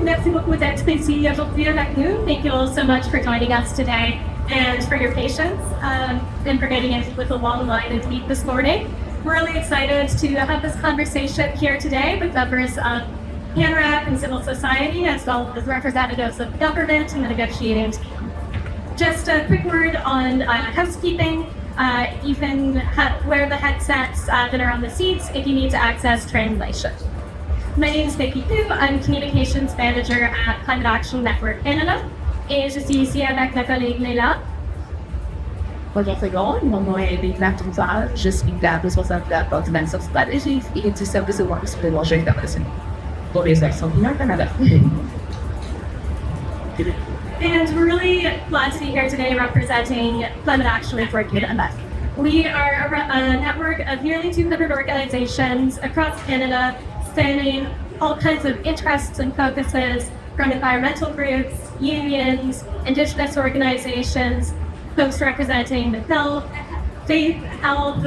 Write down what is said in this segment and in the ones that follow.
merci beaucoup d'être ici aujourd'hui avec nous. Thank you all so much for joining us today and for your patience and for getting in with a long line and meet this morning. We're really excited to have this conversation here today with members of CAN-Rac and civil society, as well as representatives of government and the negotiating team. Just a quick word on housekeeping. You can wear the headsets that are on the seats if you need to access translation. My name is Vicky Pooh. I'm Communications Manager at Climate Action Network Canada, et je suis ici avec ma collègue Leila. Bonjour tout le monde, mon nom est Leila Touzard, je suis la responsable de la coordination stratégique et du service de service de l'enjeu international pour les actions au Canada. And we're really glad to be here today representing Climate Action Network Canada. We are a network of nearly 200 organizations across Canada, spanning all kinds of interests and focuses, from environmental groups, unions, Indigenous organizations, folks representing the faith, health,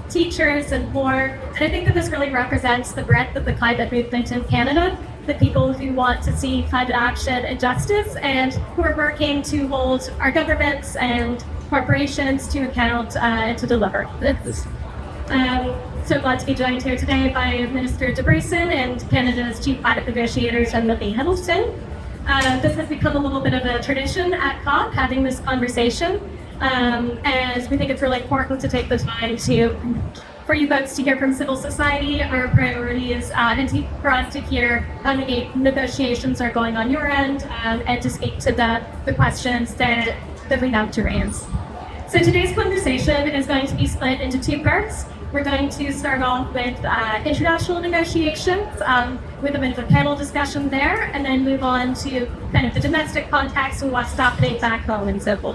teachers, and more. And I think that this really represents the breadth of the climate movement in Canada, the people who want to see climate action and justice, and who are working to hold our governments and corporations to account and to deliver this. So glad to be joined here today by Minister Dabrusin and Canada's Chief Climate Negotiator, Timothy Hiddleston. This has become a little bit of a tradition at COP, having this conversation, as we think it's really important to take the time for you folks to hear from civil society, our priorities, and for us to hear how negotiations are going on your end, and to speak to the questions that we have to raise. So today's conversation is going to be split into two parts. We're going to start off with international negotiations, with a bit of a panel discussion there, and then move on to kind of the domestic context and what's happening back home in civil.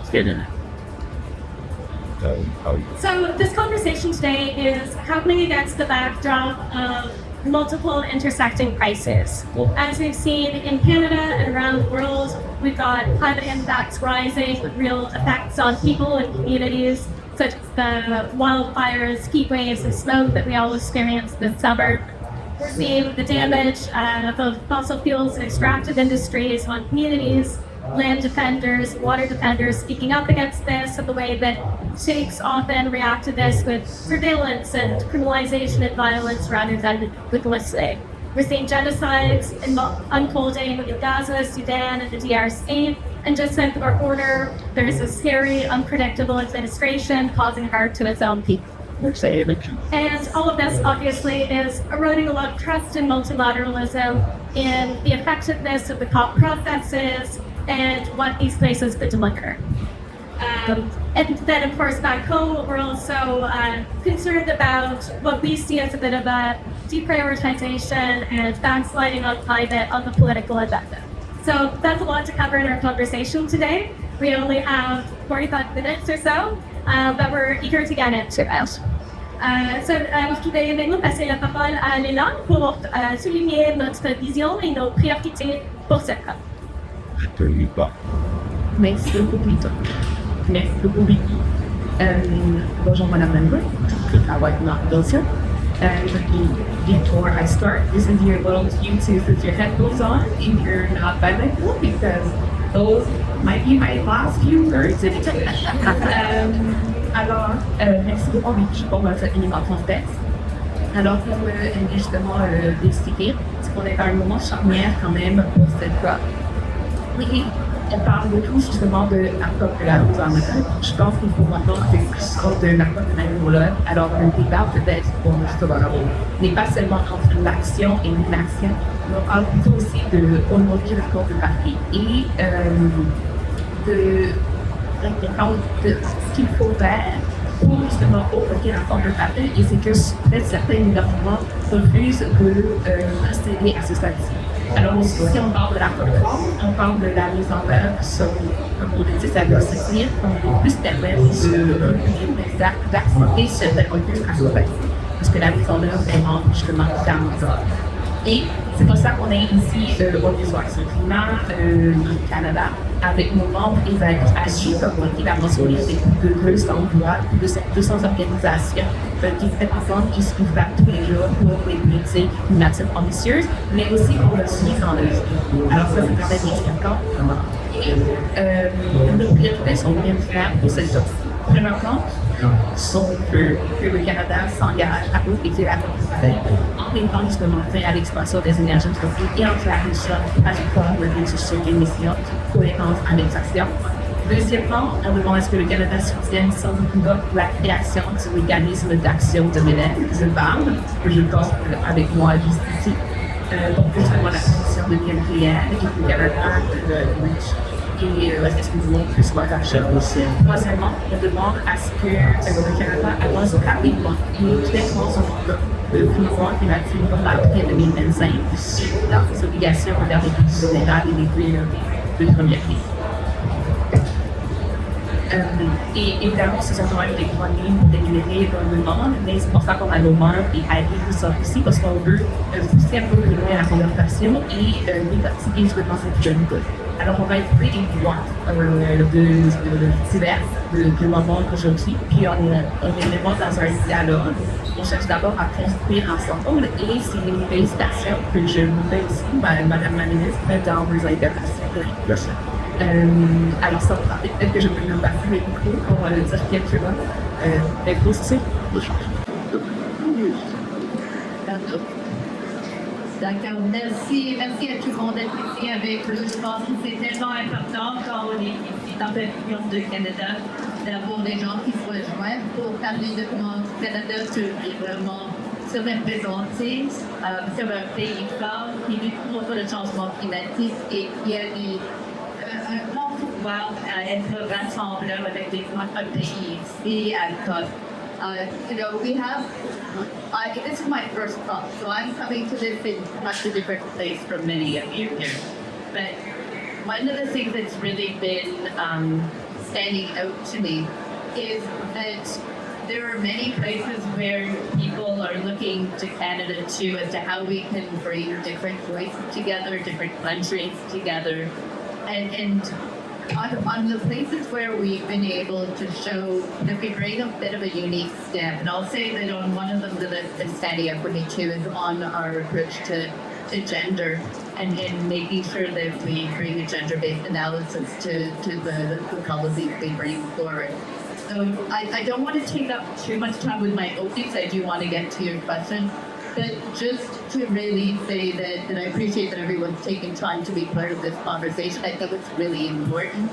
So this conversation today is happening against the backdrop of multiple intersecting crises. As we've seen in Canada and around the world, we've got climate impacts rising with real effects on people and communities, such as the wildfires, heat waves, and smoke that we all experienced this summer. We're seeing the damage of fossil fuels and extractive industries on communities, land defenders, water defenders speaking up against this, and the way that states often react to this with surveillance and criminalization and violence rather than with listening. We're seeing genocides unfolding in Gaza, Sudan, and the DRC. And just south of our border, there's a scary, unpredictable administration causing harm to its own people. And all of this, obviously, is eroding a lot of trust in multilateralism, in the effectiveness of the COP processes, and what these places could deliver. And then, of course, back home, we're also concerned about what we see as a bit of a deprioritization and backsliding on climate on the political agenda. So that's a lot to cover in our conversation today. We only have 45 minutes or so, but we're eager to get into it. So je vais maintenant passer la parole à Léla pour souligner notre vision et nos priorités pour cette COP. Merci beaucoup, Vicky. Bonjour, Madame Member. I like not those here. Before I start, this is your little cue to put your headphones on if you're not bilingual, because those might be my last few words in English. Alors, merci beaucoup, Vicky, pour votre élément de contexte. Alors, pour justement décider, parce qu'on est à un moment charnière quand même pour cette COP. Oui, on parle beaucoup justement de la COP de la gouvernement. Je pense qu'il faut maintenant que de la COP de la gouvernement. Alors, un débat peut-être pour justement n'est pas seulement entre l'action et l'inaction, mais on parle plutôt aussi de honorer l'accord de Paris et de ce qu'il faut faire pour justement honorer l'accord de Paris. Et c'est que peut-être certains gouvernements refusent de procéder à ce stade-ci. Alors, si on parle de la COP30, on parle de la mise en œuvre sur, comme vous le dites, ça doit se dire, qu'on puisse permettre d'accepter certains reculs à soi. Parce que la mise en œuvre est justement dans Et c'est pour ça qu'on est ici au Réseau Action Climat du Canada avec nos membres et alliés qui la mentionné avec plus de 200 voix, plus de 200 organisations qui se représentent, qui se battent tous les jours pour les politiques climatiques ambitieuses, mais aussi pour le suivi dans le vie. Alors ça, c'est quand même important. Et nos priorités sont bien claires pour cette chose. Premièrement, sont que le Canada s'engage à protéger la COP30 en mettant justement fin à l'expansion des énergies fossiles et en clarifiant à chaque fois le réduction d'émissions, cohérence en législation. Deuxièmement, on demande à ce que le Canada soutienne sans doute la création du mécanisme d'action de MEDEF, je parle, que je pense avec moi juste ici, pour que justement la Commission de nucléaire et le Canada et est-ce que vous montrez plus la troisièmement, on demande à ce que le Canada avance rapidement et clairement son mandat de financement climatique pour l'après 2025 dans ses obligations envers les pays générales et les priorités de première vie. Et évidemment, ce sont quand même des grandes lignes pour délibérer dans le monde, mais c'est pour ça qu'on a nos membres et alliés qui sont ici, parce qu'on veut pousser un peu plus loin la conversation et décortiquer justement cette jeune cause. Alors, on va écouter des voix diverses de moments aujourd'hui, puis on est vraiment dans un dialogue. On cherche d'abord à construire ensemble, et c'est une félicitation que je vous fais ici, Madame la ministre, dans vos interventions. Merci. Alexandre, peut-être que je peux me passer le micro pour dire quelques mots. Micro, c'est D'accord, merci à tout le monde d'être ici avec nous. Je pense que c'est tellement important quand on est ici dans Pavilion de Canada d'avoir des gens qui se rejoignent pour parler de comment le Canada peut vraiment se représenter sur un pays fort qui lutte contre le changement climatique et qui a un grand pouvoir à être rassembleur avec des autres pays ici à COP. We have, this is my first talk, so I'm coming to this in much a different place from many of you here. But one of the things that's really been standing out to me is that there are many places where people are looking to Canada too as to how we can bring different voices together, different countries together. And on the places where we've been able to show that we bring a bit of a unique step, and I'll say that on one of them that standing up with me too is on our approach to gender and making sure that we bring a gender-based analysis to the policies we bring forward. So I don't want to take up too much time with my openings. I do want to get to your question. But just to really say that I appreciate that everyone's taking time to be part of this conversation. I think it's really important.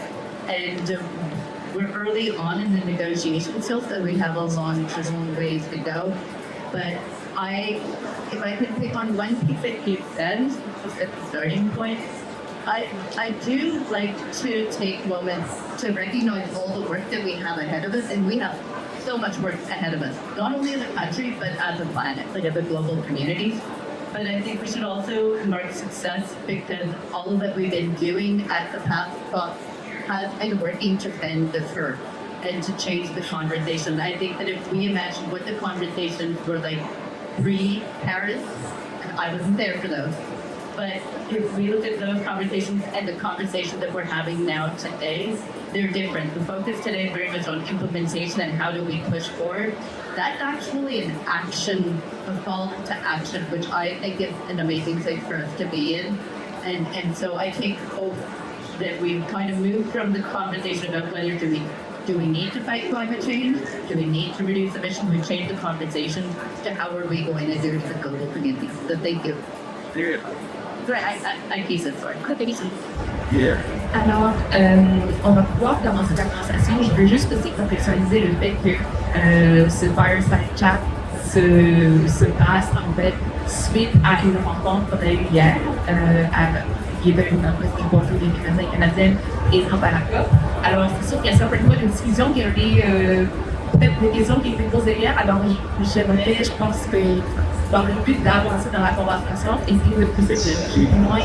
And we're early on in the negotiation still, so we have a long ways to go. But if I could pick on one piece that you said, just at the starting point, I do like to take moments to recognize all the work that we have ahead of us, and we have so much work ahead of us, not only as a country, but as a planet, like as a global community. But I think we should also mark success because all that we've been doing at the past COP has been working to bend the curve and to change the conversation. I think that if we imagine what the conversations were like pre-Paris, and I wasn't there for those, but if we look at those conversations and the conversations that we're having now today, they're different. The focus today is very much on implementation and how do we push forward. That's actually an action, a call to action, which I think is an amazing thing for us to be in. And so I think hope that we've kind of moved from the conversation about whether do we need to fight climate change? Do we need to reduce emissions? We change the conversation to how are we going to do it for the global community. So thank you. Yeah. Sorry, I keep it, sorry. Yeah. Alors, on va pouvoir commencer la conversation. Je veux juste aussi contextualiser le fait que ce fireside chat se passe en fait suite à une rencontre qu'on a eue hier qui était une rencontre qui portait des Canadiens et Canadiennes et Tant à la COP. Alors, c'est sûr qu'il y a certainement une discussion qui a eu peut-être des questions qui ont été posées hier. Alors, j'aimerais, je pense que dans le but d'avancer dans la conversation, essayer de pousser plus loin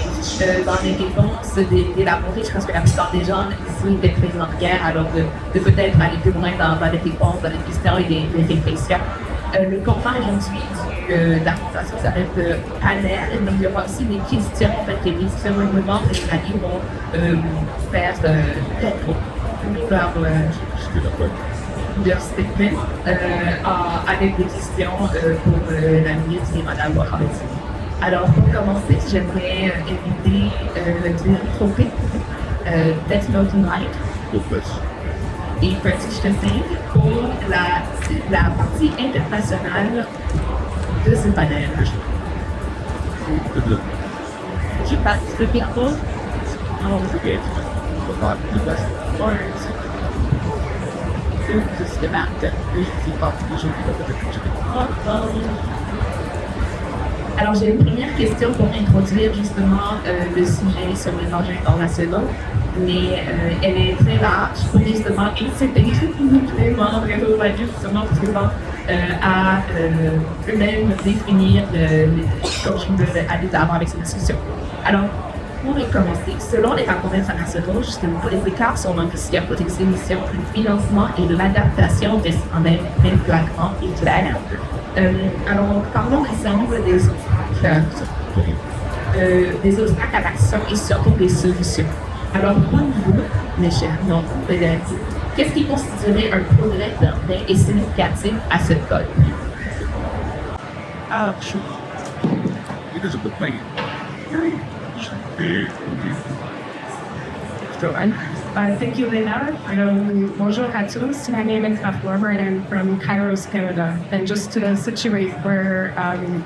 dans les réponses, d'élaborer. Je pense que la plupart des gens ici étaient présents hier, alors de peut-être aller plus loin dans les réponses, dans les questions et des réflexions. Le content aujourd'hui de la présentation, ça va être le panel, donc il y aura aussi des questions, en fait, les différents moments que les alliés vont faire leur statement avec des questions pour la ministre et Mme Mohamed. Alors, pour commencer, j'aimerais inviter le directeur That's Not Tonight et British Thing pour la partie internationale de ce panel. Je passe le micro. Alors, j'ai une première question pour introduire justement le sujet sur les enjeux internationaux, mais elle est très large pour justement inciter les membres justement présents à eux-mêmes définir comme je veux aller d'avant avec cette discussion. Alors, pour commencer, selon les rapports internationaux, justement, les écarts sont notifiés pour les émissions, le financement et l'adaptation des phénomènes flagrants et clairs. Alors, parlons ensemble des obstacles à l'action et surtout des solutions. Alors, pour vous, mes chers non-élèves, qu'est-ce qui constituerait un progrès certain et significatif à cette code? Thank you, Lena. Bonjour à tous. My name is Dabrusin and I'm from Kairos, Canada. And just to situate where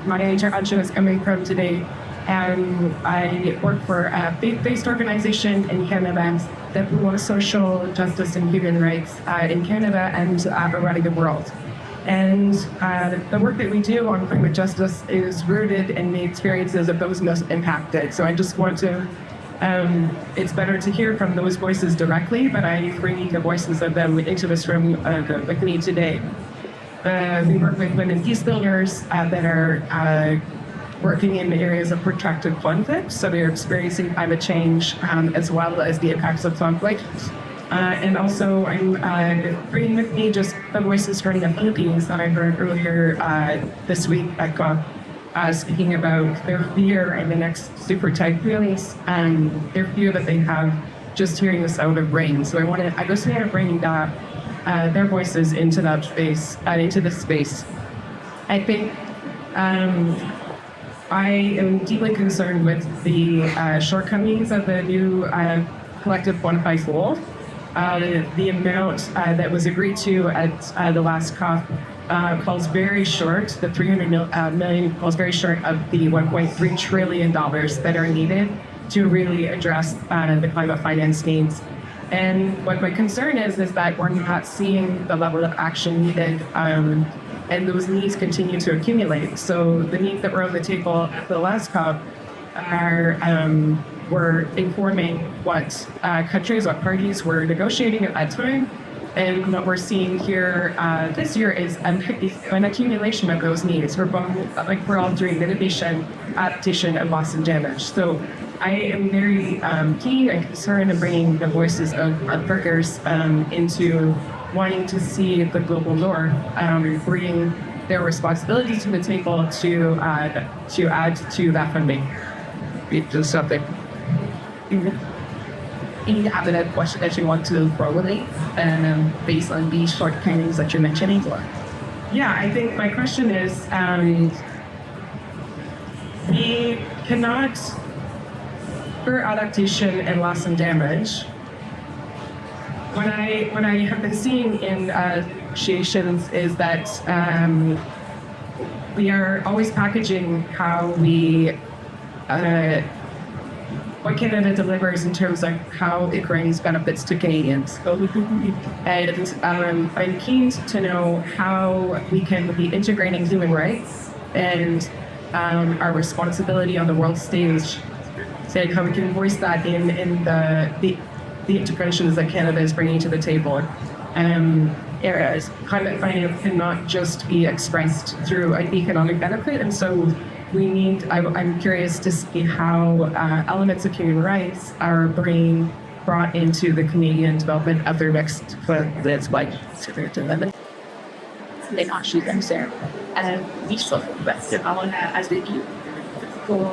my introduction is coming from today, I work for a faith-based organization in Canada that promotes social justice and human rights in Canada and around the world. And the work that we do on climate justice is rooted in the experiences of those most impacted. So I just want to, it's better to hear from those voices directly, but I'm bringing the voices of them into this room with me today. We work with women peace builders that are working in areas of protracted conflict, so they're experiencing climate change as well as the impacts of conflict. And also, I'm bringing with me just the voices from the Philippines that I heard earlier this week at COP, speaking about their fear in the next super typhoons and their fear that they have just hearing the sound of rain. So I just want to bring their voices into that space, into this space. I think I am deeply concerned with the shortcomings of the new collective quantified goal. The amount that was agreed to at the last COP falls very short. The 300 million falls very short of the $1.3 trillion that are needed to really address the climate finance needs. And what my concern is that we're not seeing the level of action needed, and those needs continue to accumulate. So the needs that were on the table at the last COP were informing what countries, what parties were negotiating at that time. And what we're seeing here this year is an accumulation of those needs. We're all doing mitigation, adaptation, and loss and damage. So I am very keen and concerned in bringing the voices of workers into wanting to see the global north bring their responsibility to the table to add to that funding. Do something. Any other question that you want to formulate based on these shortcomings that you're mentioning? Yeah, I think my question is, we cannot, for adaptation and loss and damage, what I have been seeing in negotiations is that we are always packaging how we what Canada delivers in terms of how it brings benefits to Canadians. And I'm keen to know how we can be integrating human rights and our responsibility on the world stage, saying how we can voice that in the integrations that Canada is bringing to the table. Areas climate finance cannot just be expressed through an economic benefit, and so I'm curious to see how elements of human rights are being brought into the Canadian development of their next that's like les marchés commissaires. Oui, ça, c'est vraiment la SDQ pour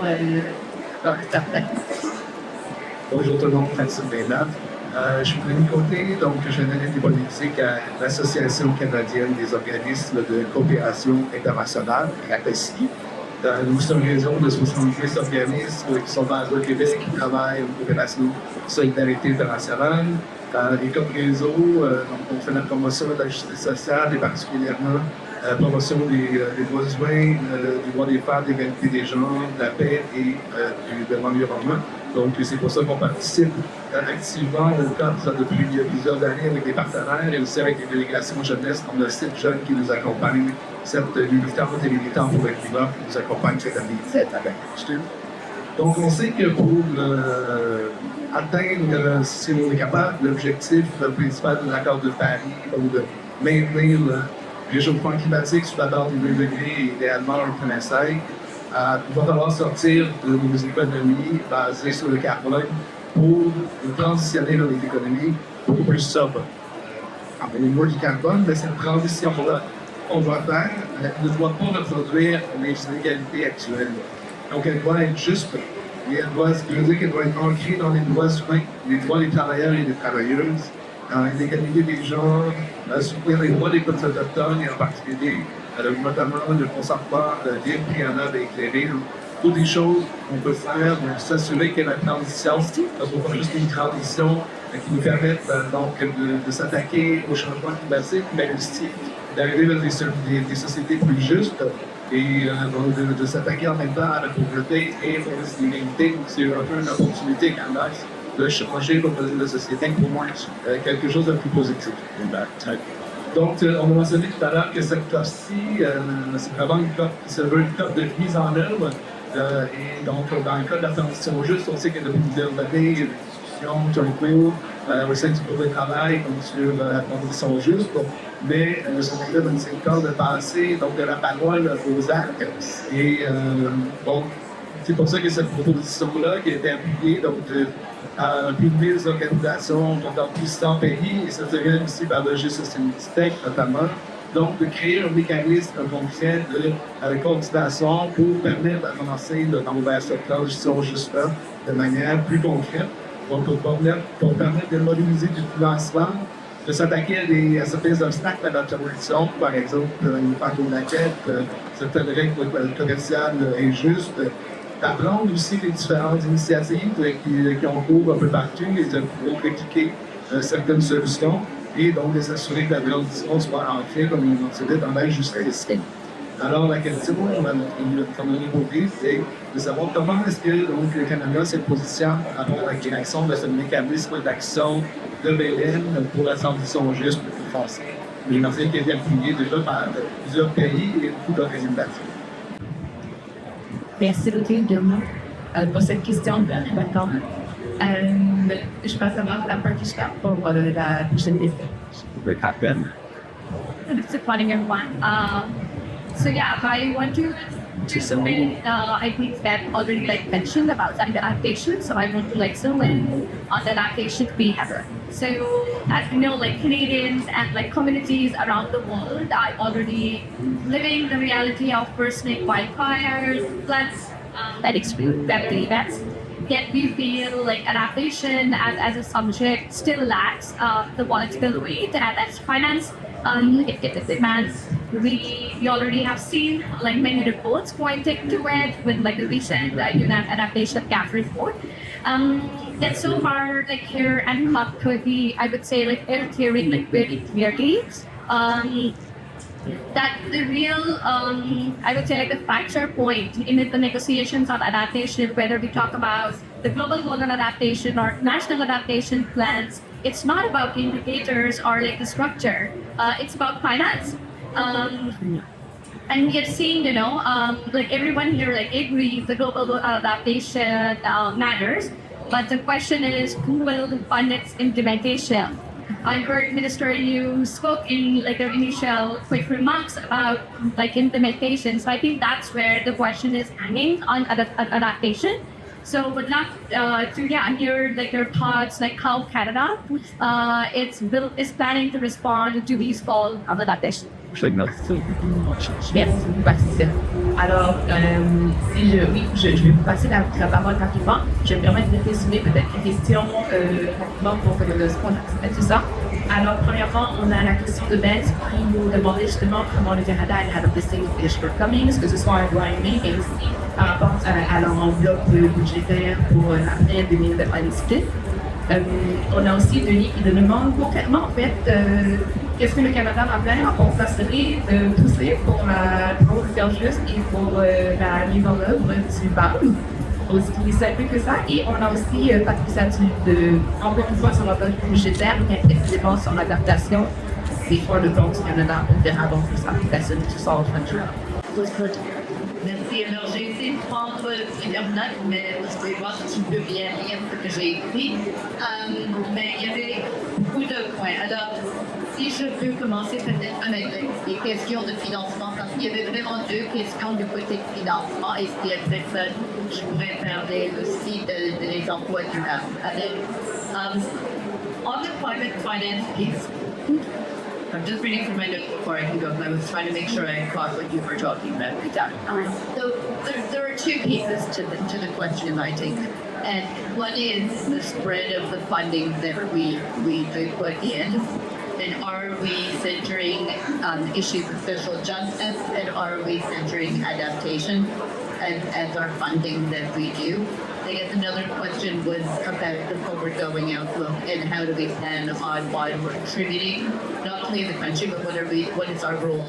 certains. Bonjour tout le monde, Francis Bénat. Je suis plénipoté, donc je analyse des politiques à l'Association canadienne des organismes de coopération internationale, l'APECI. Nous sommes un réseau de 70 organismes qui sont basés au Québec, qui travaillent aux coopérations de solidarité internationale. Et comme réseau, donc on fait la promotion de la justice sociale et particulièrement la promotion des droits humains, des droits des femmes, de l'égalité des genres, de la paix et de l'environnement. Donc c'est pour ça qu'on participe activement au cadre depuis plusieurs années avec des partenaires et aussi avec les délégations jeunesse. On a 7 jeunes qui nous accompagnent, 7 militants et militants pour le climat qui nous accompagnent cette année. 7 avec. Donc on sait que pour atteindre, si on est capable, l'objectif principal de l'accord de Paris, ou de maintenir le réchauffement climatique sous la barre des 2 degrés et idéalement 1,5, il va falloir sortir de nos économies basées sur le carbone pour transitionner vers des économies beaucoup plus sobres. Au niveau du carbone, cette transition-là qu'on doit faire ne doit pas reproduire les inégalités actuelles. Donc elle doit être juste et elle doit être ancrée dans les droits humains, les droits des travailleurs et des travailleuses, dans l'égalité des genres, soutenir les droits des peuples autochtones et en particulier notamment le consentement libre, préalable et éclairé. Toutes des choses qu'on peut faire pour s'assurer que la transition ne soit pas juste une transition qui nous permette de s'attaquer au changement climatique, mais aussi d'arriver vers des sociétés plus justes et de s'attaquer en même temps à la pauvreté et à l'inégalité. C'est un peu une opportunité quand même de changer la société pour moi quelque chose de plus positif. Donc, on a mentionné tout à l'heure que cette COP-ci, c'est vraiment une COP qui se veut une COP de mise en œuvre. Et donc, dans le cas de la transition juste, on sait que depuis plusieurs années, il y a des discussions tranquilles au sein du groupe de travail sur la transition juste. Mais on est dans une cas de passer donc, de la parole aux actes. Et bon, c'est pour ça que cette proposition-là, qui a été appuyée donc, à plus de 1000 organisations dans plus de 100 pays, et ça se vient aussi par le G7 notamment, donc de créer un mécanisme concret de coordination pour permettre d'avancer vers cette transition juste-là de manière plus concrète, donc pour permettre de mobiliser du financement, de s'attaquer à certains obstacles à la transition, par exemple une photo-maquette, certaines règles commerciales injustes, d'apprendre aussi les différentes initiatives qui ont cours un peu partout et de répliquer certaines solutions et donc de s'assurer que la transition soit ancrée, comme il mentionnait, dans la justice. Alors la question, comme on est posé, c'est de savoir comment est-ce que donc, le Canada se positionne par rapport à la création de ce mécanisme d'action de BLM pour la transition juste pour français. Mais en fait, qui a été appuyé déjà par plusieurs pays et beaucoup d'organisations. Merci beaucoup pour cette question importante. Je passe avant la participante pour la prochaine question. Good morning, everyone. So yeah, I want to something I think that already mentioned about adaptation. So I want to zoom in on the adaptation behavior. So as you know, Canadians and communities around the world are already living the reality of worsening wildfires, floods, that extreme weather events. Yet we feel adaptation as a subject still lacks the political weight and as finance it demands. We already have seen many reports pointing to it with the recent adaptation gap report. That so far here at COP30, I would say they're hearing very clearly that the real I would say the fracture point in the negotiations on adaptation, whether we talk about the global goal on adaptation or national adaptation plans, it's not about indicators or the structure. It's about finance. And we are seeing, everyone here agrees the global adaptation matters, but the question is who will fund its implementation? I heard Minister, you spoke in your initial quick remarks about implementation. So I think that's where the question is hanging on adaptation. So would love to hear your thoughts, how Canada is planning to respond to these calls of adaptation. Merci beaucoup, Patricia. Alors, je vais vous passer la parole rapidement. Je vais me permettre de résumer peut-être les questions rapidement pour que le sport tout ça. Alors, premièrement, on a la question de Ben qui nous demandait justement comment le Canada had a distinguished shortcomings, que ce soit un royaume mais aussi par rapport à l'enveloppe budgétaire pour l'après 2027. On a aussi Denis qui nous demande concrètement, en fait, qu'est-ce que le Canada va faire pour s'assurer de pousser pour la transition juste et pour la mise en œuvre du BAM. Aussi simple que ça. Et on a aussi Patricia encore une fois sur l'enveloppe budgétaire, mais précisément sur l'adaptation des fonds de compte du Canada. On verra donc sa application to solve country. Merci. Alors, j'ai essayé de prendre plusieurs notes, mais vous pouvez voir si je peux bien lire ce que j'ai écrit. Mais il y avait beaucoup de points. Alors, si je peux commencer peut-être avec les questions de financement, parce qu'il y avait vraiment deux questions du côté de financement, et si après ça, je pourrais parler aussi des emplois durables. On the climate finance piece, I'm just reading from my notes before I can go, because I was trying to make sure I caught what you were talking about. So there are two pieces to the question, I think. And one is the spread of the funding that we put in. And are we centering issues of social justice, and are we centering adaptation as our funding that we do? I guess another question was about the forward-going outlook and how do we plan on why we're contributing, not only in the country, but what is our role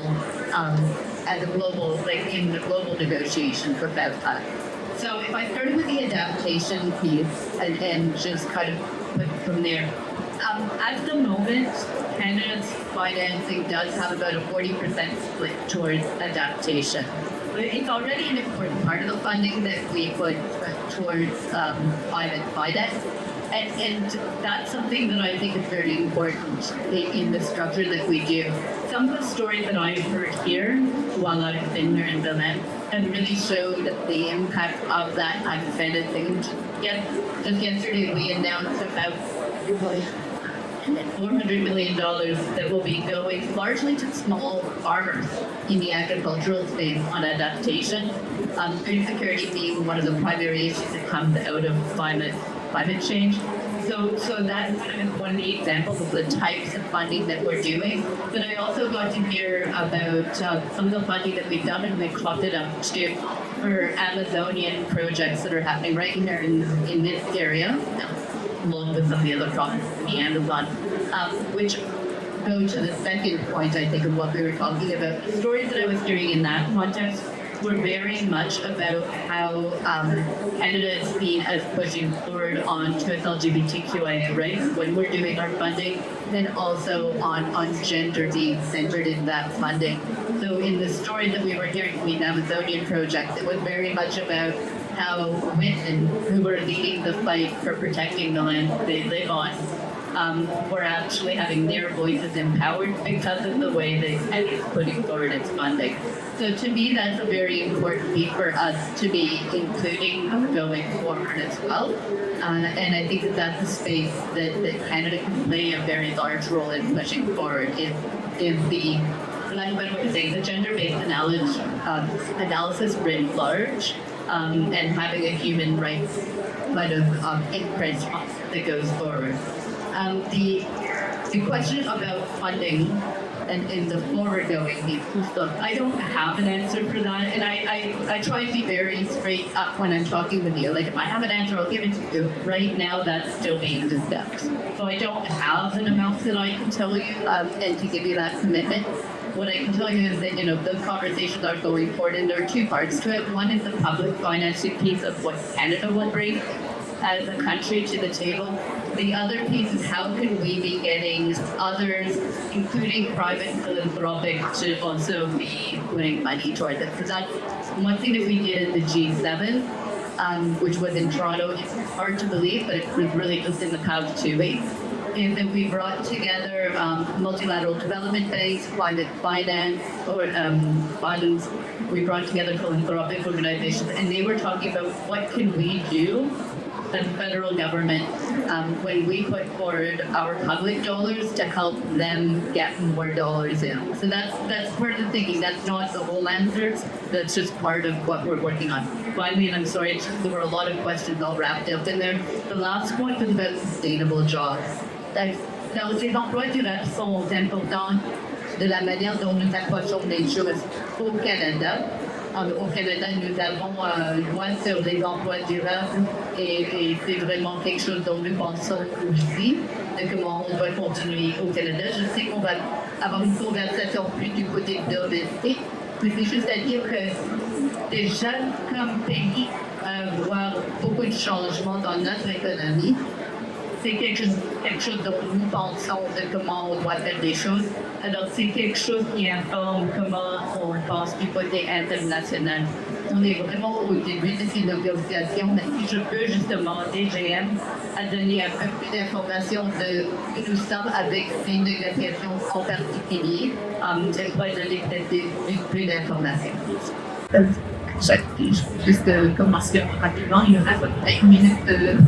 as a global, like in the global negotiations about that. So if I started with the adaptation piece and just kind of put from there, at the moment, Canada's financing does have about a 40% split towards adaptation. It's already an important part of the funding that we put towards climate finance. And that's something that I think is very important in the structure that we do. Some of the stories that I've heard here while I've been here in Berlin have really showed the impact of that unfunded thing. Just yesterday we announced about $400 million that will be going largely to small farmers in the agricultural space on adaptation. Food security being one of the primary issues that comes out of climate change. So that kind of is one of the examples of the types of funding that we're doing. But I also got to hear about some of the funding that we've done, and we clubbed it up to for Amazonian projects that are happening right here in this area, along with some of the other provinces in the Amazon, which go to the second point, I think, of what we were talking about. The stories that I was hearing in that context were very much about how Canada is seen as pushing forward on trans LGBTQIA rights when we're doing our funding, then also on gender being centered in that funding. So in the story that we were hearing from the Amazonian project, it was very much about how women who were leading the fight for protecting the land that they live on were actually having their voices empowered because of the way that CAN is putting forward its funding. So to me, that's a very important piece for us to be including going forward as well. And I think that that's a space that Canada can play a very large role in pushing forward in the, like what we're saying, the gender-based analysis writ large, and having a human rights kind of imprint that goes forward. The question about funding and in the forward-going piece, I don't have an answer for that, and I try to be very straight up when I'm talking with you. Like, if I have an answer, I'll give it to you. Right now, that's still being discussed. So I don't have an amount that I can tell you and to give you that commitment. What I can tell you is that, those conversations are going forward, and there are two parts to it. One is the public financing piece of what Canada will bring as a country to the table. The other piece is how can we be getting others, including private philanthropic, to also be putting money towards it. Because that's one thing that we did in the G7, which was in Toronto. It's hard to believe, but it was really just in the past 2 weeks. Is that we brought together multilateral development banks, climate finance, or funds. We brought together philanthropic organizations, and they were talking about what can we do as federal government when we put forward our public dollars to help them get more dollars in. So that's part of the thinking. That's not the whole answer. That's just part of what we're working on. Finally, and I'm sorry, there were a lot of questions all wrapped up in there. The last point was about sustainable jobs. Donc, les emplois durables sont importants de la manière dont nous approchons les choses au Canada. Au Canada, nous avons loi sur les emplois durables et c'est vraiment quelque chose dont nous pensons aussi, de comment on va continuer au Canada. Je sais qu'on va avoir une conversation plus du côté domestique, mais c'est juste à dire que déjà, comme pays, voir beaucoup de changements dans notre économie, c'est quelque chose dont nous pensons de comment on doit faire des choses. Alors, c'est quelque chose qui informe comment on pense du côté international. On est vraiment au début de ces négociations, mais si je peux juste demander GM à donner un peu plus d'informations de où nous sommes avec ces négociations en particulier, j'aimerais donner peut-être plus d'informations. Juste commencer rapidement, il y aura 5 minutes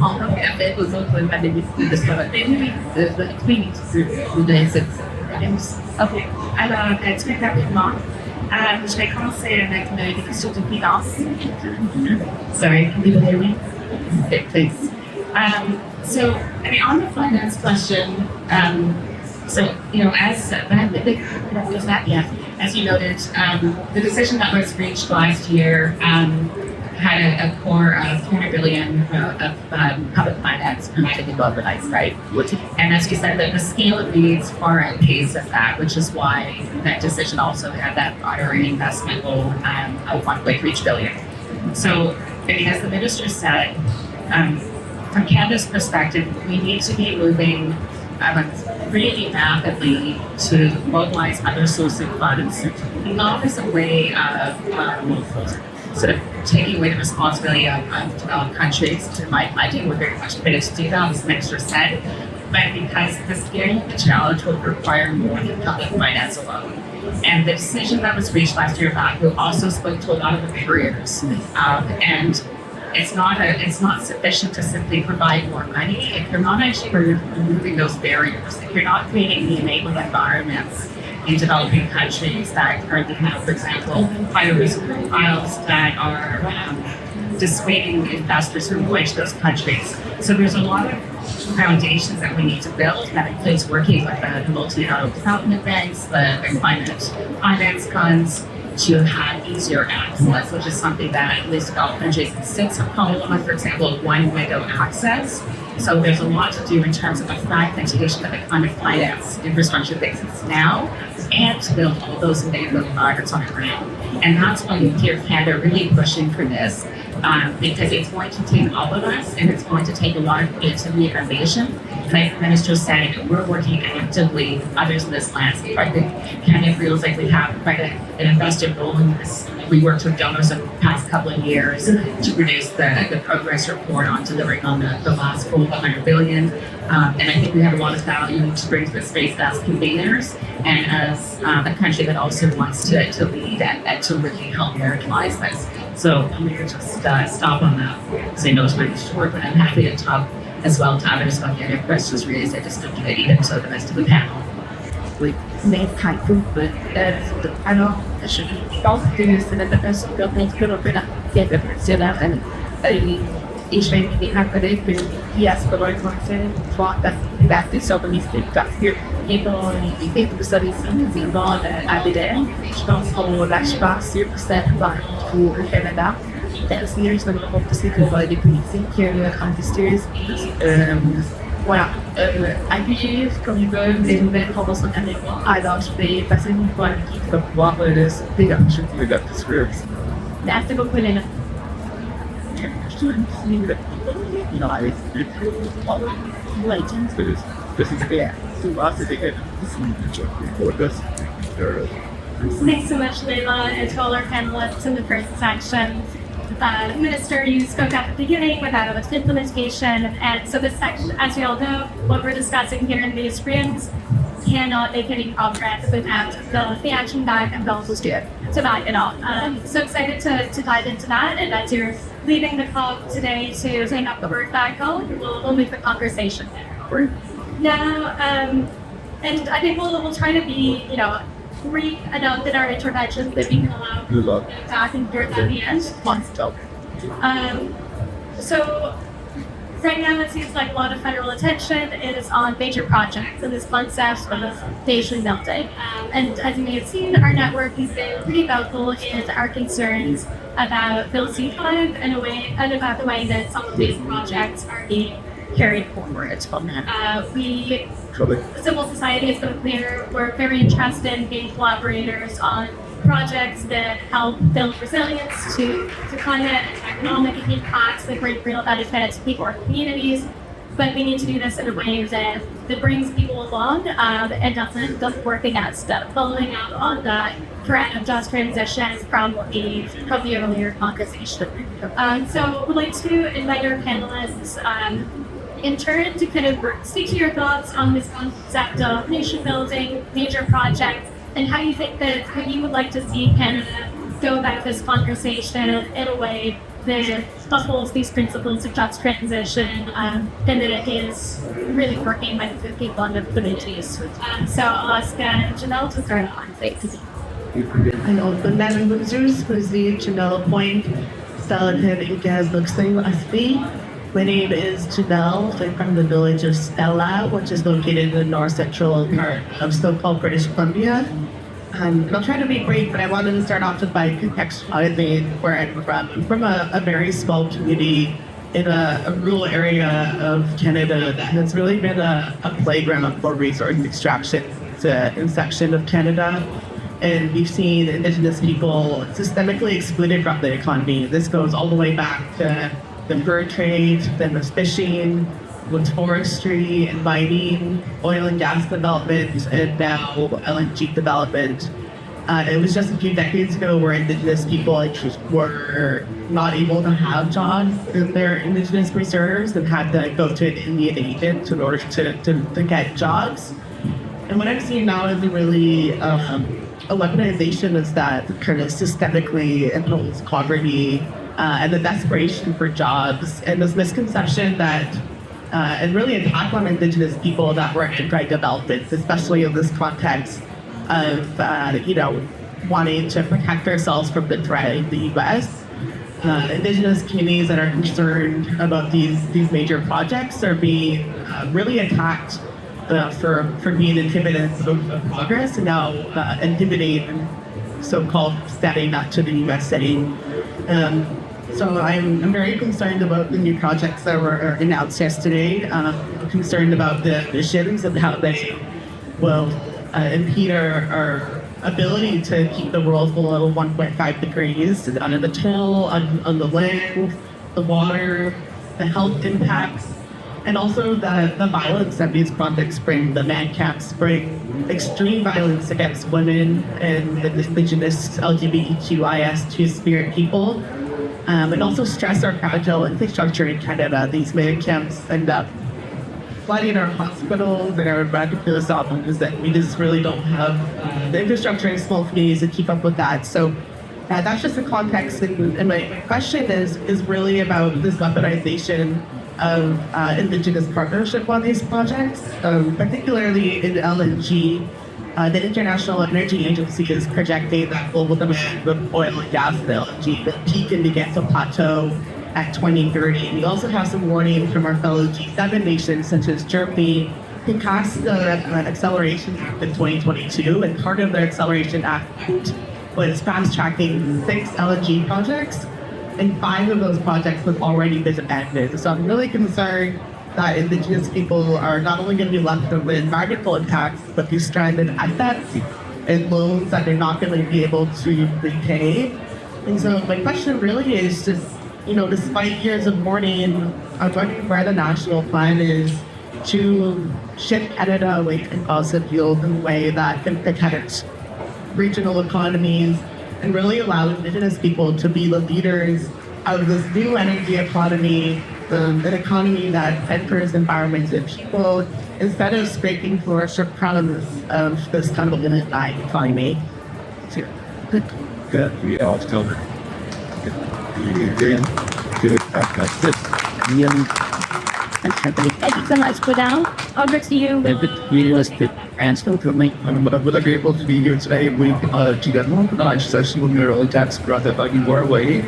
encore et après aux autres panélistes de se retenir. Vous donner cette réponse. OK. Alors, très rapidement, je vais commencer avec les questions de finance. Sorry, can you hear me? Okay, please. So, I mean, on the finance question, so, you know, as you noted, the decision that was reached last year had a core of $200 billion of public finance permitted to globalize, right? And as you said, the scale of needs far outpaces that, which is why that decision also had that broader investment goal of $1.3 billion. So, I mean, as the minister said, from Canada's perspective, we need to be moving really rapidly to mobilize other sources of funds, not as a way of sort of taking away the responsibility of developed countries. To my idea, we're very much committed to do that, as the minister said, but because the scale of the challenge will require more than public finance alone. And the decision that was reached last year back will also spoke to a lot of the barriers. And it's not sufficient to simply provide more money if you're not actually removing those barriers, if you're not creating the enabling environments in developing countries that currently have, for example, higher risk profiles that are dissuading investors from going to those countries. So there's a lot of foundations that we need to build. That includes working with the multilateral development banks, the climate finance funds, to have easier access, which is something that at least developed countries since have come along, for example, one window access. So there's a lot to do in terms of the fragmentation of the kind of finance infrastructure that exists now, and to build all those enabling environments on the ground. And that's why you hear Canada really pushing for this, because it's going to take all of us, and it's going to take a lot of creativity and innovation. Like the minister said, we're working actively, others in this landscape. I think Canada feels like we have quite an invested role in this. We worked with donors over the past couple of years to produce the progress report on delivering on the last goal of $100 billion. And I think we have a lot of value to bring to the space as conveners and as a country that also wants to lead and to really help Americanize this. So I'm going to just stop on that. Say no to my short, but I'm happy to talk as well to others about any questions raised. I just don't get even to the rest of the panel. Oui, mais très cool. Alors, je pense que c'est la personne qui a montré un peu la quête professionnelle et je vais inviter à connaître que yes, comment ils vont faire pour passer sur le lycée parce que dans les faits de ça ici, c'est dans l'ABDR. Je pense qu'on lâche pas sur cette part pour le Canada. That's the years when we hope to see the politiques investors. Voilà. Accueillir comme ils veulent des nouvelles propositions américaines. Alors, je vais passer une fois à l'équipe pour pouvoir le soutenir. Merci beaucoup, Léna. Thanks so much, Leila, and to all our panelists in the first section. Minister, you spoke at the beginning with analyst implementation, and so this section, as we all know, what we're discussing here in these rooms cannot make any progress without the action dive and the student. So that, so excited to dive into that, and as you're leading the COP today to take up the work that goal. We'll move the conversation there. Now, and I think we'll try to be, brief enough in our interventions that we can allow back and forth at the end. So right now it seems like a lot of federal attention is on major projects and this concept of nation building. And as you may have seen, our network has been pretty vocal in our concerns about Bill C-5 and about the way that some of these projects are being carried forward. Civil society has been clear, we're very interested in being collaborators on projects that help build resilience to climate and economic impacts that bring real benefit to people or communities. But we need to do this in a way that brings people along and doesn't work against them, following up on the threat of just transition from the earlier conversation. So we'd like to invite our panelists in turn to kind of speak to your thoughts on this concept of nation building, major projects, and how you think that you would like to see Canada go about this conversation in a way that upholds these principles of just transition and that it is really working with the people and the communities. So I'll ask Janelle to start on please. And also, mesures, President Janelle Point, Salatin Igaz Luxing Aspi. My name is Janelle. I'm from the village of Stella, which is located in the north central part of so-called British Columbia. And I'll try to be brief, but I wanted to start off with by contextualizing where I'm from. I'm from a very small community in a rural area of Canada that has really been a playground for resource extraction. It's an insection of Canada. And we've seen Indigenous people systemically excluded from the economy. This goes all the way back to the fur trade, then the fishing, with forestry and mining, oil and gas development, and now LNG development. It was just a few decades ago where Indigenous people were not able to have jobs in their Indigenous reserves and had to go to an Indian agent in order to get jobs. And what I'm seeing now is a really a weaponization is that kind of systemically imposed poverty and the desperation for jobs and this misconception that and really attack on Indigenous people that were in drug development, especially in this context of wanting to protect ourselves from the threat of the U.S. Indigenous communities that are concerned about these major projects are being really attacked for being inhibitors of progress and now inhibiting so-called standing up to the U.S. setting. So I'm very concerned about the new projects that were announced yesterday. I'm concerned about the emissions and how they will impede our ability to keep the world below 1.5 degrees, on the toll, on the land, the water, the health impacts, and also the violence that these projects bring. The man camps bring extreme violence against women and the Indigenous LGBTQIS two-spirit people. And also stress our fragile infrastructure in Canada. These man camps end up flooding our hospitals and our medical offices that we just really don't have the infrastructure in small communities to keep up with that. So that's just the context. And my question is really about this weaponization of Indigenous partnership on these projects, particularly in LNG. The International Energy Agency is projecting that global demand of oil and gas and LNG will peak and begin to plateau at 2030. We also have some warnings from our fellow G7 nations, such as Germany, who passed the Acceleration Act in 2022, and part of their Acceleration Act was fast-tracking 6 LNG projects, and 5 of those projects have already been abandoned. So I'm really concerned that Indigenous people are not only going to be left with environmental impacts, but be stranded assets and loans that they're not going to be able to repay. And so my question really is just, despite years of warning, I was wondering where the national plan is to shift Canada away from fossil fuels in a way that can protect regional economies and really allow Indigenous people to be the leaders of this new energy economy, an economy that centers environment and people, instead of scraping for crumbs of this kind of limit economy. Good. Yeah, I'll still. Thank you so much for now. Over to you. We're grateful to be here today with Chidano, session with your own tax brother by your way.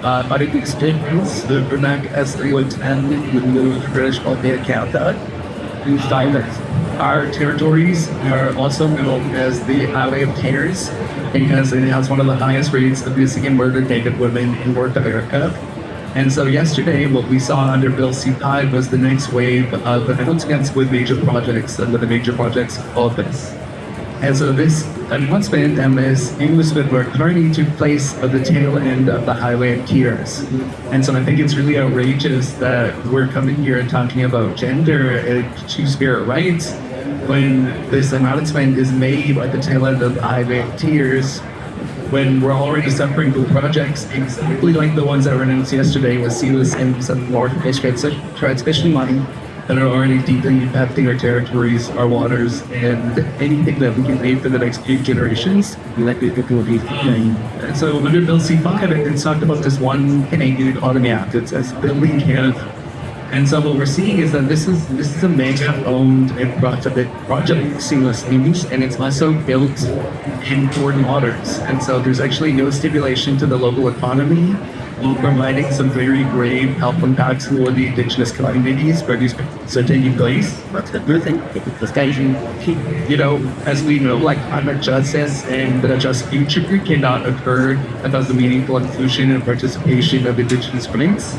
But it extends the Vernac as the wood and with the British of the account that these dialects. Our territories are also known as the Highway of Tears because it has one of the highest rates of missing and murdered Native women in North America. And so yesterday, what we saw under Bill C-5 was the next wave of announcements with major projects and with the major projects of this. And so this announcement and this enlistment were currently took place at the tail end of the Highway of Tears. And so I think it's really outrageous that we're coming here and talking about gender and two-spirit rights when this announcement is made at the tail end of the Highway of Tears, when we're already suffering through projects exactly like the ones that were announced yesterday with sealess and some North Michigan transmission line that are already deeply impacting our territories, our waters, and anything that we can leave for the next few generations. And so under Bill C-5, it's talked about this one Canadian Economy Act. It says building Canada. And so what we're seeing is that this is a mega-owned and project seamless, and it's also built in foreign waters. And so there's actually no stimulation to the local economy, while providing some very grave health impacts for the Indigenous communities where these are taking place. You know, as we know, like climate justice and the just future cannot occur without the meaningful inclusion and participation of Indigenous groups.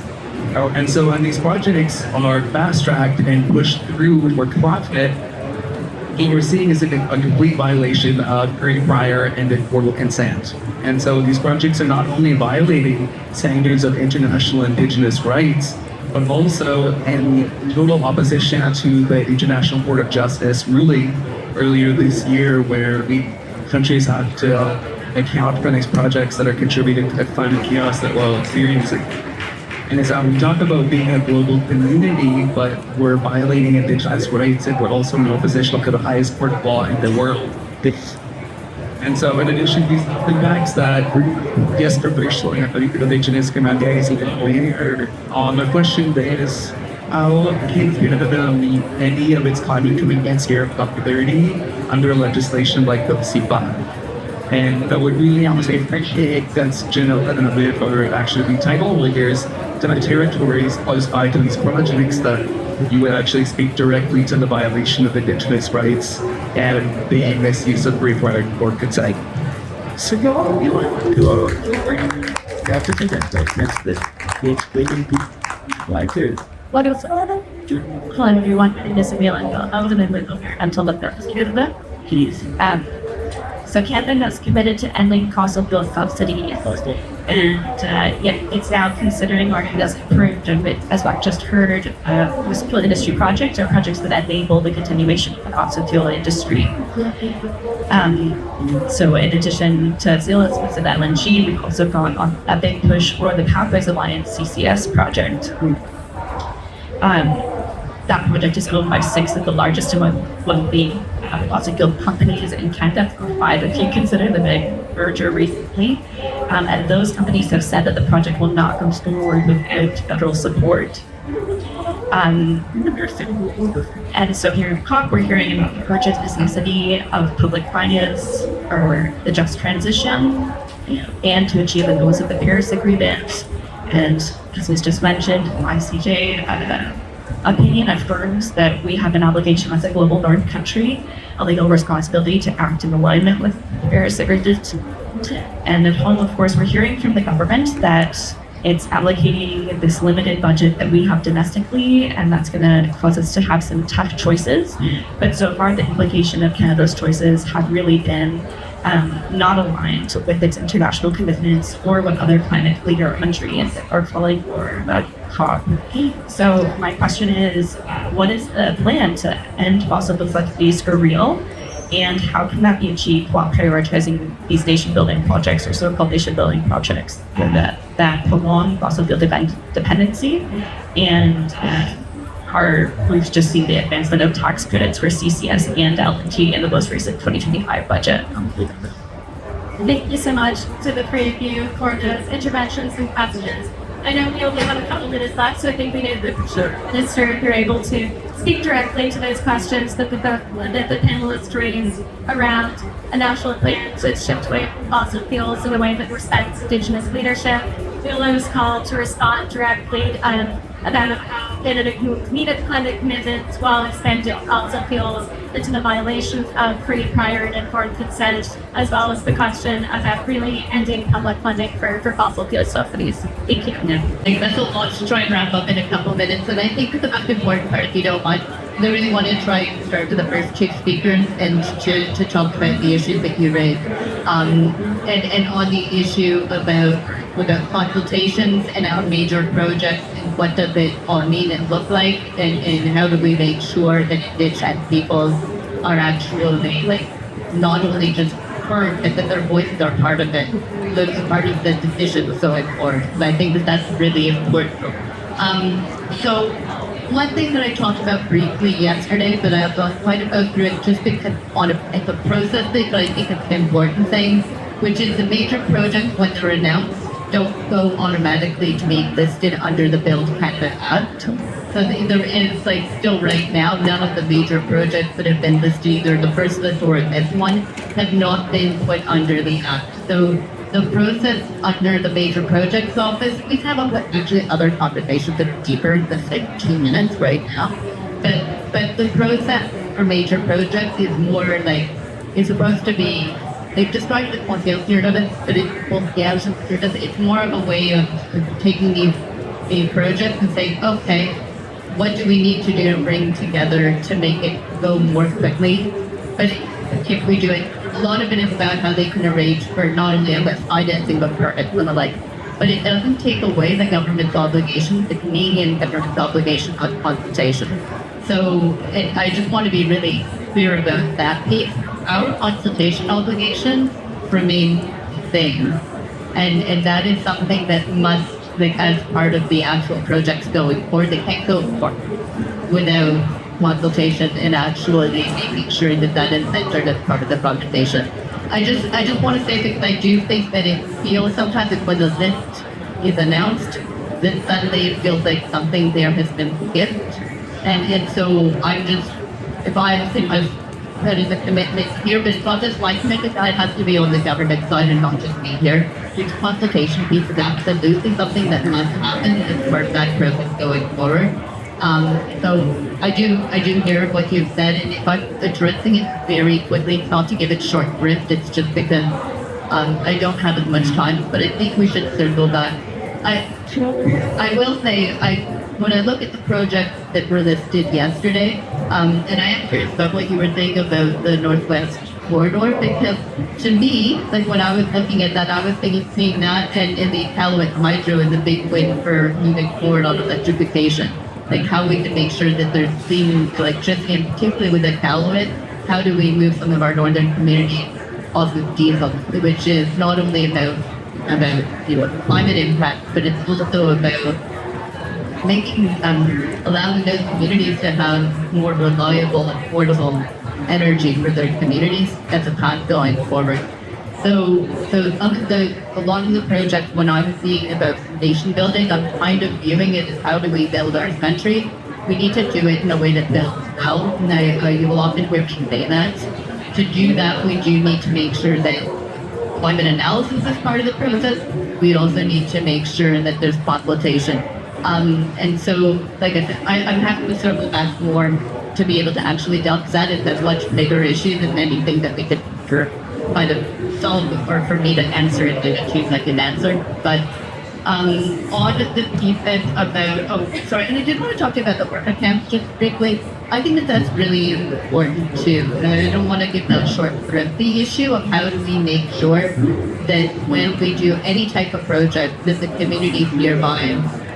And so when these projects are fast-tracked and pushed through for profit, what we're seeing is a complete violation of prior and informal consent. And so these projects are not only violating standards of international Indigenous rights, but also in total opposition to the International Court of Justice ruling earlier this year, where countries have to account for these projects that are contributing to the climate chaos that we're experiencing. And so we talk about being a global community, but we're violating Indigenous rights, and we're also in opposition to the highest court of law in the world. And so in addition to these impacts that, yes, professionally, Indigenous communities on the question is, how can Canada meet any of its climate commitments here of COP30 under legislation like the C-5? And that would really honestly appreciate that's general and a bit or actually the title here is to the territories close by to these projects that you would actually speak directly to the violation of Indigenous rights and the misuse of brief right or consent. So you want to go after What else? Hello everyone, my name is Pavilion. I was in the until the first. Please. So Canada is committed to ending fossil fuel subsidies, and yet it's now considering or has approved of it, as I've just heard, municipal industry projects or projects that enable the continuation of the fossil fuel industry. So in addition to zealous with LNG, we've also gone on a big push for the Pathways Alliance CCS project. That project is owned by 6 of the largest and one of the fossil fuel companies in Canada, 5 if you consider the big merger recently. And those companies have said that the project will not come forward without federal support. And so here in COP, we're hearing about the urgent necessity of public finance or the just transition and to achieve the goals of the Paris Agreement. And as was just mentioned, ICJ opinion affirms that we have an obligation as a global north country, a legal responsibility to act in alignment with the Paris Agreement. And at home, of course, we're hearing from the government that it's allocating this limited budget that we have domestically, and that's going to cause us to have some tough choices. But so far, the implication of Canada's choices have really been not aligned with its international commitments or what other climate leader countries are calling for about COP. So my question is, what is the plan to end fossil fuel subsidies for real? And how can that be achieved while prioritizing these nation-building projects or so-called nation-building projects that prolong fossil fuel dependency? And we've just seen the advancement of tax credits for CCS and LNG in the most recent 2025 budget. Thank you so much to the three of you for those interventions and questions. I know we only have a couple minutes left, so I think we need the minister, if you're able to speak directly to those questions that the panelists raised around a national plan to shift away from fossil fuels in a way that respects Indigenous leadership. We'll always call to respond directly about how Canada can meet its climate commitments while expanding fossil fuels into the violation of free, prior, and informed consent, as well as the question about really ending public funding for fossil fuel subsidies. Thank you. I think that's a lot to try and wrap up in a couple of minutes, and I think the most important part, if you don't mind, I really want to try and start with the first two speakers and to talk about the issues that you raised. And on the issue about consultations and our major projects and what does it all mean and look like, and how do we make sure that Indigenous people are actually not only just heard, but that their voices are part of it, that's part of the decision so important. And I think that that's really important. So one thing that I talked about briefly yesterday, but I've gone quite a bit through it just because it's a process thing, but I think it's an important thing, which is the major projects, when they're announced, don't go automatically to be listed under the Build Canada Act. So there is, still right now, none of the major projects that have been listed, either the first list or this one, have not been put under the Act. So the process under the major projects office, we have actually other conversations that are deeper than 2 minutes right now. But the process for major projects is more it's supposed to be, they've described the concept here of it, but it's more of a way of taking these projects and saying, okay, what do we need to do to bring together to make it go more quickly? But if we do it, a lot of it is about how they can arrange for not only financing but permits and the like. But it doesn't take away the government's obligation, the Canadian government's obligation on consultation. So I just want to be really clear about that piece. Our consultation obligations remain the same. And that is something that must, as part of the actual projects going forward, they can't go forward without consultation and actually making sure that that is centered as part of the consultation. I just want to say, because I do think that it feels sometimes that when the list is announced, then suddenly it feels like something there has been skipped. And so I'm just, if I think I've put in the commitment here, but it's not just my commitment, it has to be on the government side and not just me here. This consultation piece is absolutely something that must happen as part of that process going forward. So I do hear what you've said, and if I'm addressing it very quickly, it's not to give it short shrift, it's just because I don't have as much time, but I think we should circle back. I will say, when I look at the projects that were listed yesterday, and I am curious about what you were saying about the Northwest Corridor, because to me, when I was looking at that, I was seeing that and the Iqaluit Hydro is a big win for moving forward on electrification. How we can make sure that there's clean electricity, and particularly with Iqaluit, how do we move some of our northern communities off of diesel, which is not only about climate impact, but it's also about making allowing those communities to have more reliable and affordable energy for their communities as a path going forward. So a lot of the projects, when I'm thinking about nation building, I'm kind of viewing it as how do we build our country. We need to do it in a way that builds well. Now, you will often hear me say that. To do that, we do need to make sure that climate analysis is part of the process. We also need to make sure that there's consultation. And so, like I said, I'm happy to circle back more to be able to actually delve, because that is a much bigger issue than anything that we could kind of solve, or for me to answer it in a case I can answer. But on the piece about, and I did want to talk to you about the work camps just briefly. I think that that's really important too. And I don't want to give that short thrift. The issue of how do we make sure that when we do any type of project that the communities nearby,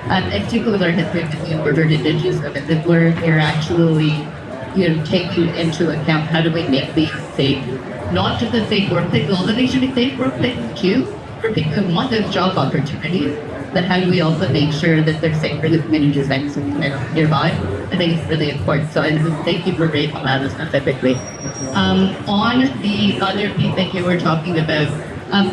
and particularly with our history of the murdered Indigenous women, that we're actually taking into account how do we make these safe, not just a safe workplace, although they should be safe workplaces too, for people who want those job opportunities, but how do we also make sure that they're safe for the communities nearby? I think it's really important. So thank you for raising that specifically. On the other piece that you were talking about,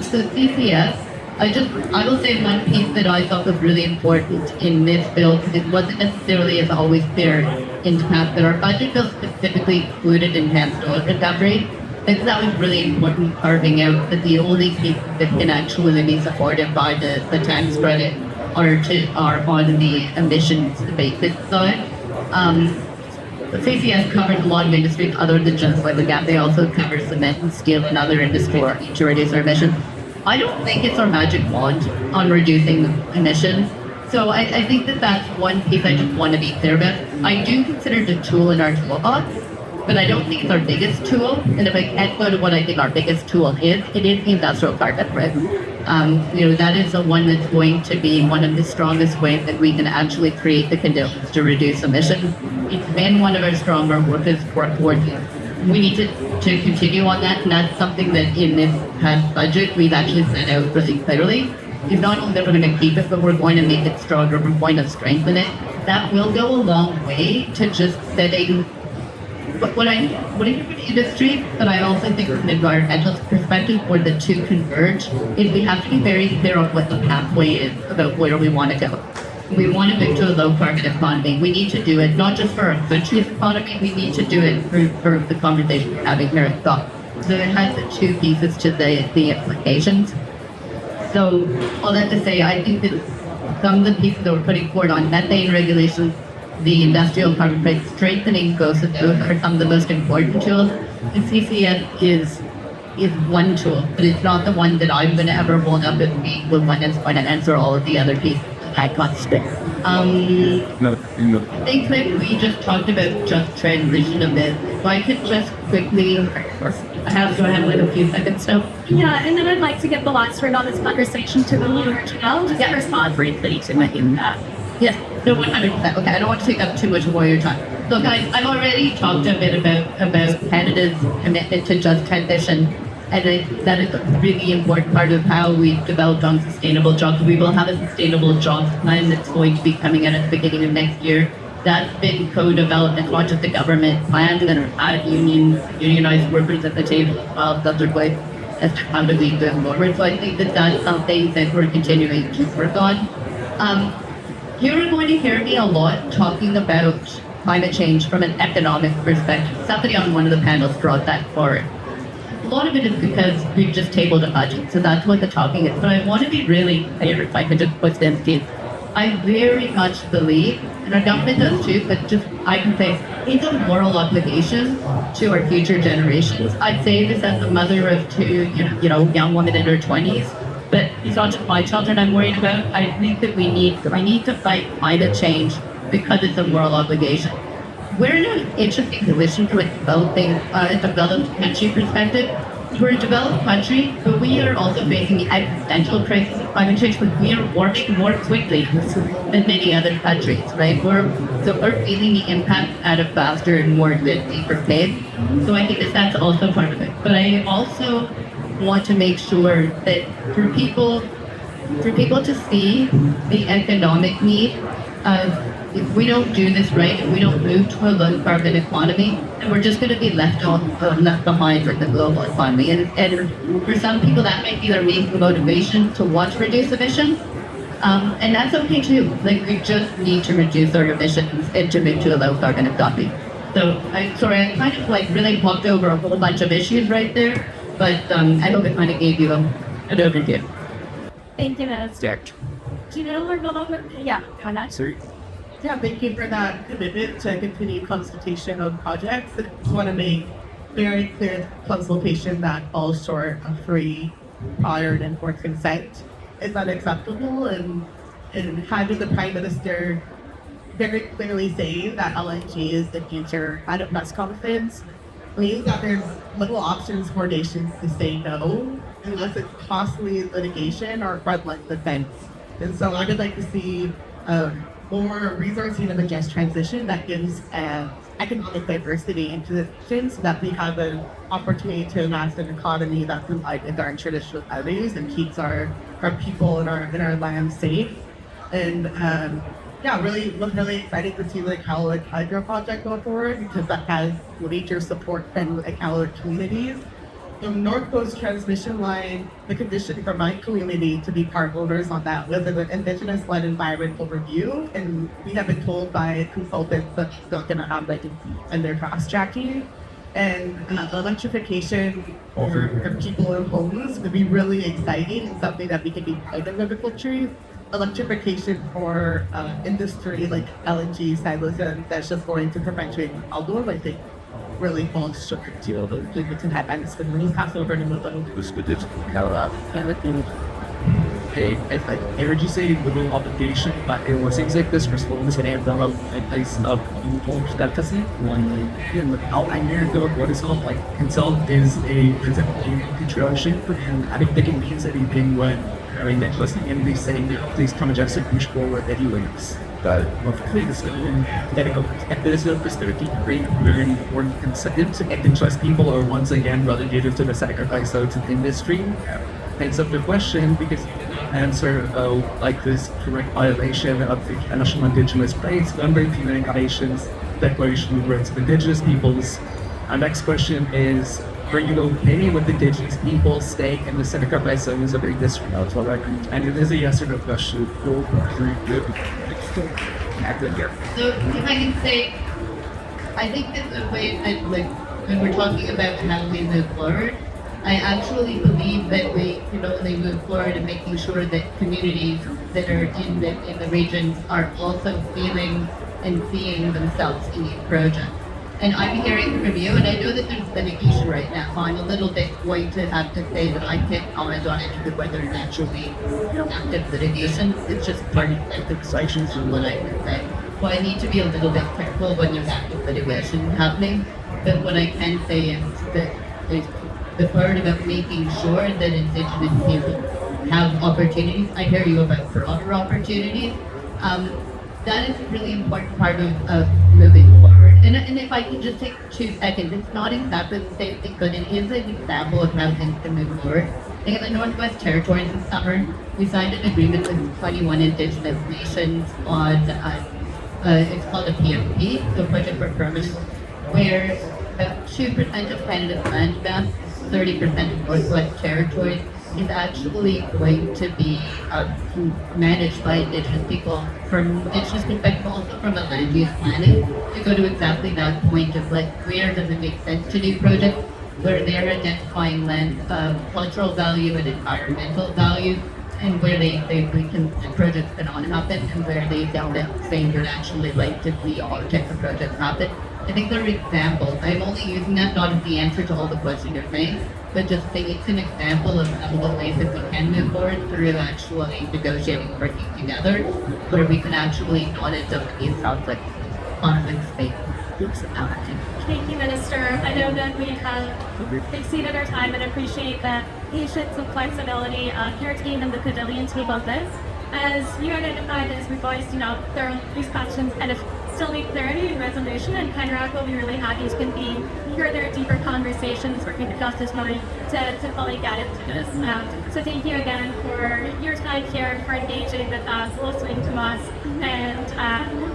so CCS, I will say one piece that I thought was really important in this bill, because it wasn't necessarily as always clear in the past, that our budget bill specifically included enhanced oil recovery. I think that was really important, carving out that the only people that can actually be supported by the tax credit are on the emissions basis side. The CCS covers a lot of industries other than just oil and gas. They also cover cement and steel and other industries to reduce our emissions. I don't think it's our magic wand on reducing emissions. So I think that that's one piece I just want to be clear about. I do consider it a tool in our toolbox, but I don't think it's our biggest tool. And if I can't go to what I think our biggest tool is, it is the industrial carbon price. That is the one that's going to be one of the strongest ways that we can actually create the conditions to reduce emissions. It's been one of our stronger workers towards it. We need to continue on that, and that's something that in this past budget we've actually set out really clearly. It's not only that we're going to keep it, but we're going to make it stronger, we're going to strengthen it. That will go a long way to just setting what I think for the industry, but I also think from an environmental perspective where the two converge, is we have to be very clear on what the pathway is about where we want to go. We want to move to a low carbon economy. We need to do it not just for our country's economy, we need to do it for the conversation we're having here at Tant. So it has the two pieces to the implications. So all that to say, I think that some of the pieces that we're putting forward on methane regulations, the industrial carbon price strengthening, both of those are some of the most important tools. The CCS is one tool, but it's not the one that I'm going to ever hold up and be the one that's going to answer all of the other pieces. I got stick. I think that we just talked about just transition a bit. If I could just quickly, I have like a few seconds now. Yeah, and then I'd like to give the last word on this conversation to the leader as well. Just respond briefly to my Yes, no, 100%. Okay, I don't want to take up too much more of your time. So guys, I've already talked a bit about Canada's commitment to just transition, and that is a really important part of how we've developed on sustainable jobs. We will have a sustainable jobs plan that's going to be coming out at the beginning of next year. That's been co-developed. It's not just a government plan, and our unionized workers at the table as well, the other way as to how to lead them forward. So I think that that's something that we're continuing to work on. You're going to hear me a lot talking about climate change from an economic perspective. Somebody on one of the panels brought that forward. A lot of it is because we've just tabled a budget, so that's what the talking is. But I want to be really clear, if I could just put this in. I very much believe, and our government does too, but just I can say it's a moral obligation to our future generations. I say this as a mother of two, young women in her 20s. But it's not just my children I'm worried about. I think that I need to fight climate change because it's a moral obligation. We're in an interesting position from a developed country perspective. We're a developed country, but we are also facing the existential crisis of climate change because we are warming more quickly than many other countries, right? We're feeling the impact at a faster and more deeper pace. So I think that's also part of it. But I also want to make sure that for people to see the economic need of, if we don't do this right, if we don't move to a low carbon economy, then we're just going to be left behind for the global economy. And for some people, that might be their main motivation to want to reduce emissions. And that's okay too. Like, we just need to reduce our emissions and to move to a low carbon economy. So I kind of really walked over a whole bunch of issues right there. But I hope it kind of gave you an overview. Thank you, Minister. Do you know where yeah, on that? Yeah, thank you for that commitment to continue consultation on projects. I just want to make very clear consultation that falls short of free, prior, and informed consent is unacceptable. And having the Prime Minister very clearly say that LNG is the future at a press conference means that there's little options for nations to say no unless it's costly litigation or frontline defense. And so I would like to see more resourcing of a just transition that gives economic diversity into the nation so that we have an opportunity to amass an economy that's in line with our traditional values and keeps our people and our land safe. And was really excited to see the Iqaluit hydro project go forward because that has major support from Iqaluit communities. the North Coast transmission line, the condition for my community to be part owners on that was an indigenous-led environmental review, and we have been told by consultants that they're going to have and they're fast-tracking. And electrification for people in homes would be really exciting and something that we can be proud of agriculture. Electrification for industry like LNG, silos, and that's just going to perpetuate outdoor, I think, really falls short to the can happen. It's been really pass over to move on. Hey, I heard you say little obligation, but it was seems like this response and umbrella in place of that kasi one how I near the what is called like consult is a introduction and I think it means anything when I mean that listening and they saying please come and just push forward anyways. But please and there's no perspective very very important incentives and interest people are once again relegated to the sacrifice of the industry. Hence up the question because answer like this direct violation of the national indigenous rights, number of United Nations Declaration of Rights of Indigenous Peoples. Our next question is, are you okay with indigenous people staying in the sacrifice zones of the district? And it is a yes or no question. So if I can say, I think that the way that like when we're talking about how we move forward, I actually believe that we can only move forward in making sure that communities that are in the regions are also feeling and seeing themselves in these projects. And I'm hearing from you, and I know that there's litigation right now. I'm a little bit going to have to say that I can't comment on it whether it's actually active litigation. It's just part of the discussions and what I can say. So I need to be a little bit careful when there's active litigation happening. But what I can say is that the part about making sure that Indigenous people have opportunities. I hear you about broader opportunities. That is a really important part of moving forward. And if I can just take 2 seconds, it's not exactly the same thing, but it is an example of how things can move forward. Like in the Northwest Territories this summer, we signed an agreement with 21 Indigenous nations on, it's called a PMP, the Project for Permanence, where about 2% of Canada's land mass, 30% of Northwest Territories, is actually going to be managed by Indigenous people from Indigenous perspective, also from a land use planning, to go to exactly that point of like where does it make sense to do projects, where they're identifying land cultural value and environmental value, and where they can projects cannot happen, and where they don't saying would actually like to see all types of projects happen. I think there are examples. I'm only using that not as the answer to all the questions you're saying, but just saying it's an example of some of the ways that we can move forward through actually negotiating, working together, where we can actually not end up in these conflict space. Thank you, Minister. I know that we have exceeded our time and appreciate that patience and flexibility of your team and the Pavilion team on this. As you identified, as we voiced, there are these questions and if still need clarity and resolution, and CAN-Rac will be really happy to convene further deeper conversations working with Justice Mind to fully get into this. So thank you again for your time here, for engaging with us, listening to us, and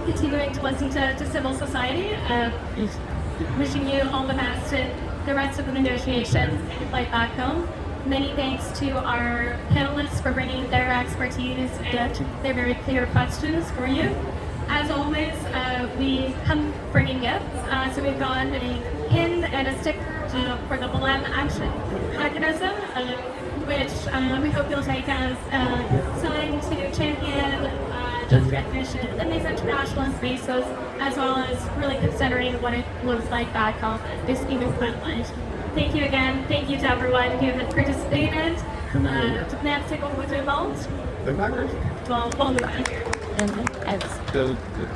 continuing to listen to civil society. Wishing you all the best in the rest of the negotiations like back home. Many thanks to our panelists for bringing their expertise and their very clear questions for you. As always, we come bringing gifts. So we've got a pin and a sticker for the BLM action mechanism, which we hope you'll take as a sign to champion just recognition in these international spaces, as well as really considering what it looks like back home, this even equivalent. Thank you again. Thank you to everyone who has participated. Merci beaucoup tout le monde. Bon,